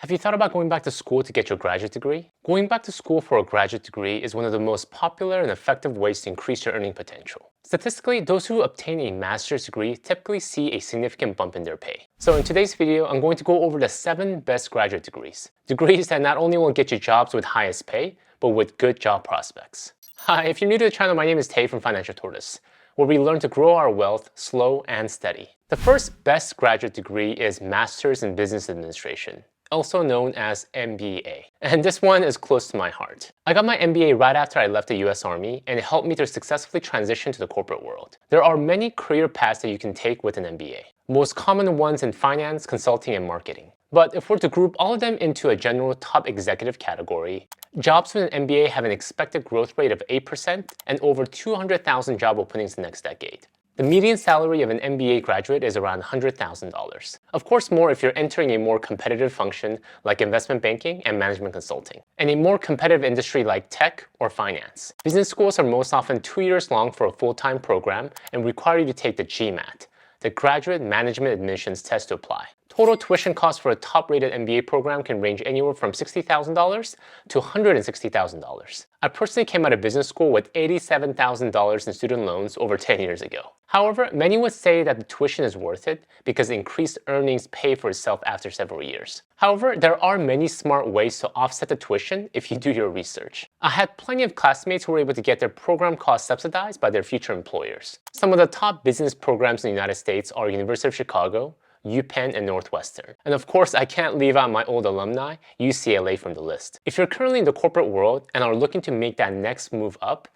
Have you thought about going back to school to get your graduate degree? Going back to school for a graduate degree is one of the most popular and effective ways to increase your earning potential. Statistically, those who obtain a master's degree typically see a significant bump in their pay. So in today's video, I'm going to go over the 7 best graduate degrees. Degrees that not only will get you jobs with highest pay, but with good job prospects. Hi, if you're new to the channel, my name is Tay from Financial Tortoise, where we learn to grow our wealth slow and steady. The first best graduate degree is Master's in Business Administration, also known as MBA. And this one is close to my heart. I got my MBA right after I left the US Army, and it helped me to successfully transition to the corporate world. There are many career paths that you can take with an MBA, most common ones in finance, consulting, and marketing. But if we're to group all of them into a general top executive category, jobs with an MBA have an expected growth rate of 8% and over 200,000 job openings the next decade. The median salary of an MBA graduate is around $100,000. Of course, more if you're entering a more competitive function like investment banking and management consulting, and a more competitive industry like tech or finance. Business schools are most often 2 years long for a full-time program and require you to take the GMAT, the Graduate Management Admissions Test, to apply. Total tuition costs for a top-rated MBA program can range anywhere from $60,000 to $160,000. I personally came out of business school with $87,000 in student loans over 10 years ago. However, many would say that the tuition is worth it because increased earnings pay for itself after several years. However, there are many smart ways to offset the tuition if you do your research. I had plenty of classmates who were able to get their program costs subsidized by their future employers. Some of the top business programs in the United States are University of Chicago, UPenn, and Northwestern. And of course, I can't leave out my old alumni, UCLA, from the list. If you're currently in the corporate world and are looking to make that next move up,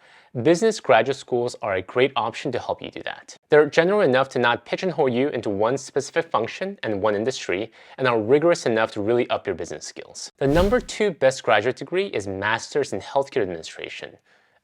business graduate schools are a great option to help you do that. They're general enough to not pigeonhole you into one specific function and one industry, and are rigorous enough to really up your business skills. The number 2 best graduate degree is Master's in Healthcare Administration,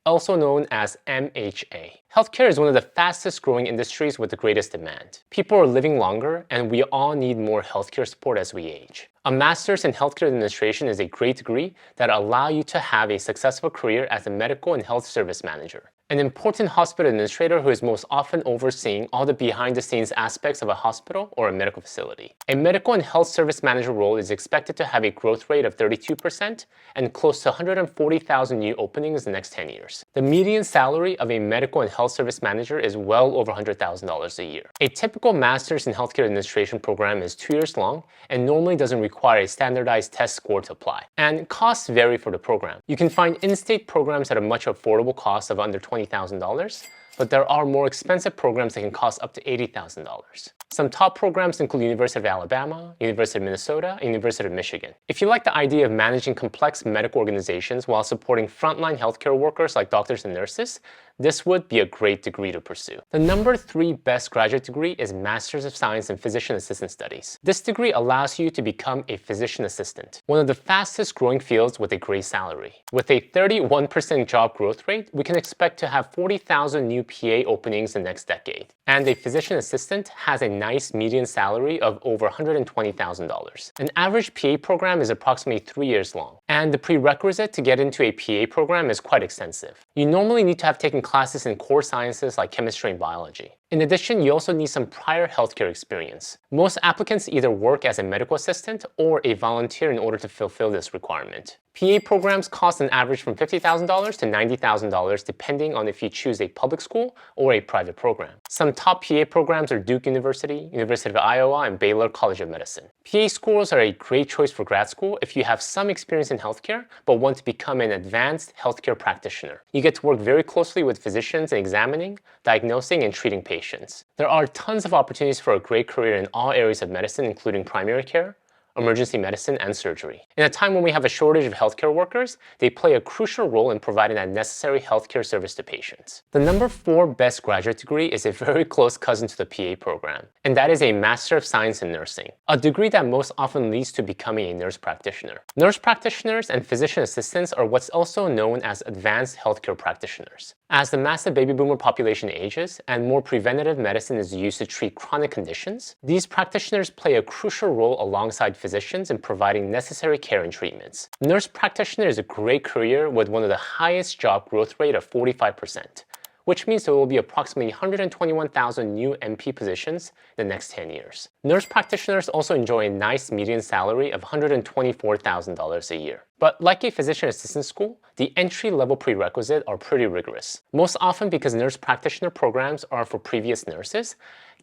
also known as MHA. Healthcare is one of the fastest growing industries with the greatest demand. People are living longer, and we all need more healthcare support as we age. A master's in healthcare administration is a great degree that allows you to have a successful career as a medical and health service manager, an important hospital administrator who is most often overseeing all the behind-the-scenes aspects of a hospital or a medical facility. A medical and health service manager role is expected to have a growth rate of 32% and close to 140,000 new openings in the next 10 years. The median salary of a medical and health service manager is well over $100,000 a year. A typical master's in healthcare administration program is 2 years long and normally doesn't require a standardized test score to apply. And costs vary for the program. You can find in-state programs at a much affordable cost of under $20,000, but there are more expensive programs that can cost up to $80,000. Some top programs include University of Alabama, University of Minnesota, and University of Michigan. If you like the idea of managing complex medical organizations while supporting frontline healthcare workers like doctors and nurses, this would be a great degree to pursue. The number 3 best graduate degree is Master's of Science in Physician Assistant Studies. This degree allows you to become a physician assistant, one of the fastest growing fields with a great salary. With a 31% job growth rate, we can expect to have 40,000 new PA openings in the next decade. And a physician assistant has a nice median salary of over $120,000. An average PA program is approximately 3 years long, and the prerequisite to get into a PA program is quite extensive. You normally need to have taken classes in core sciences like chemistry and biology. In addition, you also need some prior healthcare experience. Most applicants either work as a medical assistant or a volunteer in order to fulfill this requirement. PA programs cost an average from $50,000 to $90,000 depending on if you choose a public school or a private program. Some top PA programs are Duke University, University of Iowa, and Baylor College of Medicine. PA schools are a great choice for grad school if you have some experience in healthcare but want to become an advanced healthcare practitioner. You get to work very closely with physicians in examining, diagnosing, and treating patients. There are tons of opportunities for a great career in all areas of medicine, including primary care, emergency medicine, and surgery. In a time when we have a shortage of healthcare workers, they play a crucial role in providing that necessary healthcare service to patients. The number 4 best graduate degree is a very close cousin to the PA program, and that is a Master of Science in Nursing, a degree that most often leads to becoming a nurse practitioner. Nurse practitioners and physician assistants are what's also known as advanced healthcare practitioners. As the massive baby boomer population ages and more preventative medicine is used to treat chronic conditions, these practitioners play a crucial role alongside physicians in providing necessary care and treatments. Nurse practitioner is a great career with one of the highest job growth rate of 45%, which means there will be approximately 121,000 new NP positions in the next 10 years. Nurse practitioners also enjoy a nice median salary of $124,000 a year. But like a physician assistant school, the entry-level prerequisites are pretty rigorous. Most often because nurse practitioner programs are for previous nurses,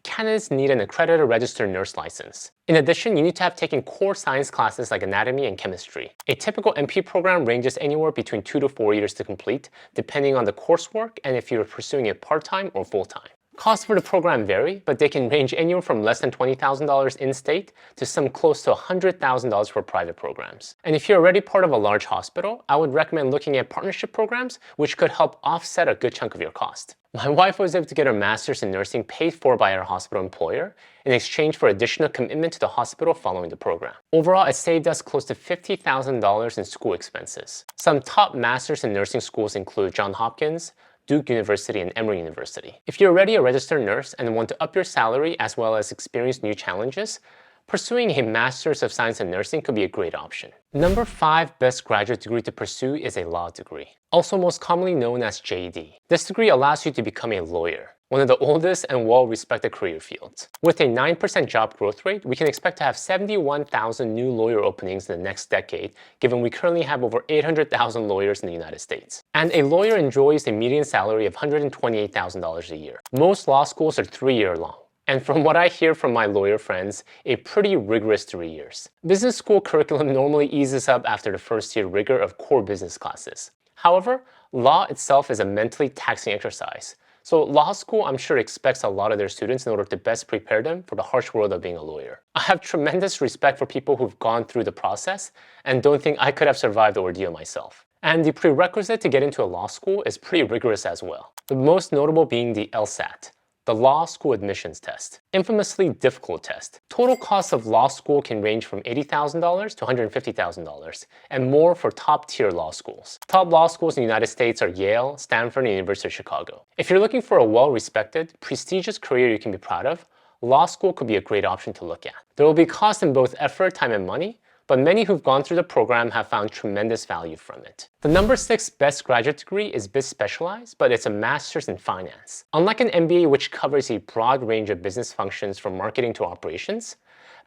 candidates need an accredited registered nurse license. In addition, you need to have taken core science classes like anatomy and chemistry. A typical NP program ranges anywhere between 2 to 4 years to complete, depending on the coursework and if you're pursuing it part-time or full-time. Costs for the program vary, but they can range anywhere from less than $20,000 in-state to some close to $100,000 for private programs. And if you're already part of a large hospital, I would recommend looking at partnership programs, which could help offset a good chunk of your cost. My wife was able to get her master's in nursing paid for by her hospital employer in exchange for additional commitment to the hospital following the program. Overall, it saved us close to $50,000 in school expenses. Some top masters in nursing schools include Johns Hopkins, Duke University, and Emory University. If you're already a registered nurse and want to up your salary as well as experience new challenges, pursuing a Master's of Science in Nursing could be a great option. Number 5 best graduate degree to pursue is a law degree, also most commonly known as JD. This degree allows you to become a lawyer, one of the oldest and well-respected career fields. With a 9% job growth rate, we can expect to have 71,000 new lawyer openings in the next decade, given we currently have over 800,000 lawyers in the United States. And a lawyer enjoys a median salary of $128,000 a year. Most law schools are 3-year long. And from what I hear from my lawyer friends, a pretty rigorous 3 years. Business school curriculum normally eases up after the first year rigor of core business classes. However, law itself is a mentally taxing exercise. So law school, I'm sure, expects a lot of their students in order to best prepare them for the harsh world of being a lawyer. I have tremendous respect for people who've gone through the process and don't think I could have survived the ordeal myself. And the prerequisite to get into a law school is pretty rigorous as well. The most notable being the LSAT, the Law School Admissions Test. Infamously difficult test. Total cost of law school can range from $80,000 to $150,000 and more for top-tier law schools. Top law schools in the United States are Yale, Stanford, and University of Chicago. If you're looking for a well-respected, prestigious career you can be proud of, law school could be a great option to look at. There will be cost in both effort, time, and money, but many who've gone through the program have found tremendous value from it. The number 6 best graduate degree is biz specialized, but it's a master's in finance. Unlike an MBA, which covers a broad range of business functions from marketing to operations,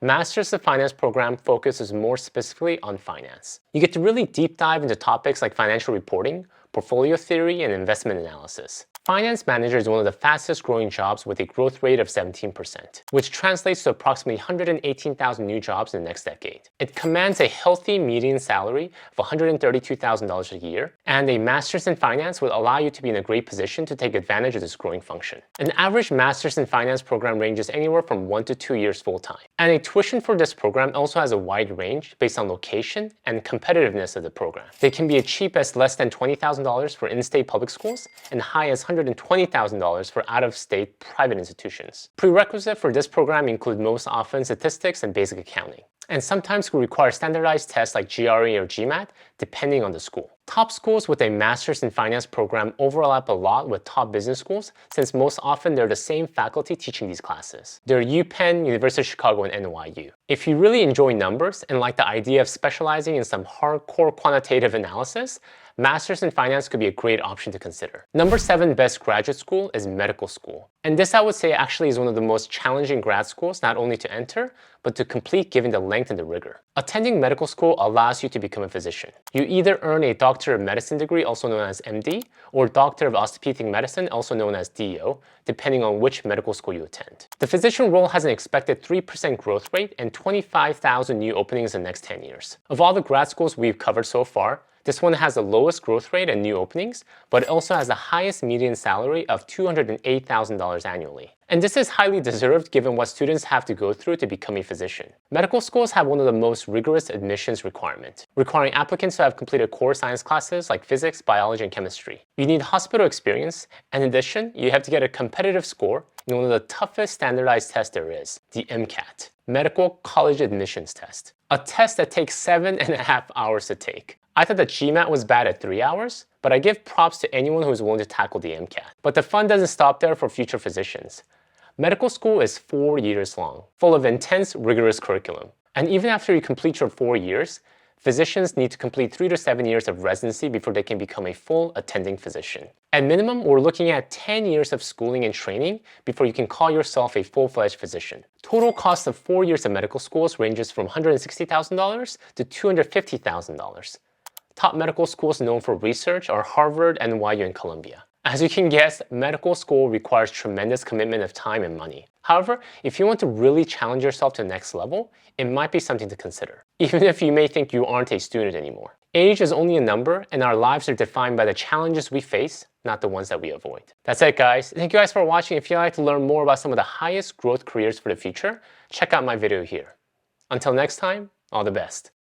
Master's of Finance program focuses more specifically on finance. You get to really deep dive into topics like financial reporting, portfolio theory, and investment analysis. Finance manager is one of the fastest growing jobs with a growth rate of 17%, which translates to approximately 118,000 new jobs in the next decade. It commands a healthy median salary of $132,000 a year, and a master's in finance will allow you to be in a great position to take advantage of this growing function. An average master's in finance program ranges anywhere from 1 to 2 years full-time. And a tuition for this program also has a wide range based on location and competitiveness of the program. They can be as cheap as less than $20,000 for in-state public schools and high as $120,000 for out-of-state private institutions. Prerequisites for this program include most often statistics and basic accounting, and sometimes will require standardized tests like GRE or GMAT, depending on the school. Top schools with a Master's in Finance program overlap a lot with top business schools, since most often they're the same faculty teaching these classes. They're UPenn, University of Chicago, and NYU. If you really enjoy numbers and like the idea of specializing in some hardcore quantitative analysis, Master's in Finance could be a great option to consider. Number 7 best graduate school is medical school. And this, I would say, actually is one of the most challenging grad schools not only to enter, but to complete given the length and the rigor. Attending medical school allows you to become a physician. You either earn a Doctor of Medicine degree, also known as MD, or Doctor of Orthopedic Medicine, also known as DO, depending on which medical school you attend. The physician role has an expected 3% growth rate and 25,000 new openings in the next 10 years. Of all the grad schools we've covered so far, this one has the lowest growth rate and new openings, but it also has the highest median salary of $208,000 annually. And this is highly deserved given what students have to go through to become a physician. Medical schools have one of the most rigorous admissions requirements, requiring applicants to have completed core science classes like physics, biology, and chemistry. You need hospital experience, and in addition, you have to get a competitive score in one of the toughest standardized tests there is, the MCAT, Medical College Admissions Test, a test that takes 7.5 hours to take. I thought the GMAT was bad at 3 hours, but I give props to anyone who is willing to tackle the MCAT. But the fun doesn't stop there for future physicians. Medical school is 4 years long, full of intense, rigorous curriculum. And even after you complete your 4 years, physicians need to complete 3 to 7 years of residency before they can become a full attending physician. At minimum, we're looking at 10 years of schooling and training before you can call yourself a full-fledged physician. Total cost of 4 years of medical schools ranges from $160,000 to $250,000. Top medical schools known for research are Harvard, NYU, and Columbia. As you can guess, medical school requires tremendous commitment of time and money. However, if you want to really challenge yourself to the next level, it might be something to consider, even if you may think you aren't a student anymore. Age is only a number, and our lives are defined by the challenges we face, not the ones that we avoid. That's it, guys. Thank you guys for watching. If you'd like to learn more about some of the highest growth careers for the future, check out my video here. Until next time, all the best.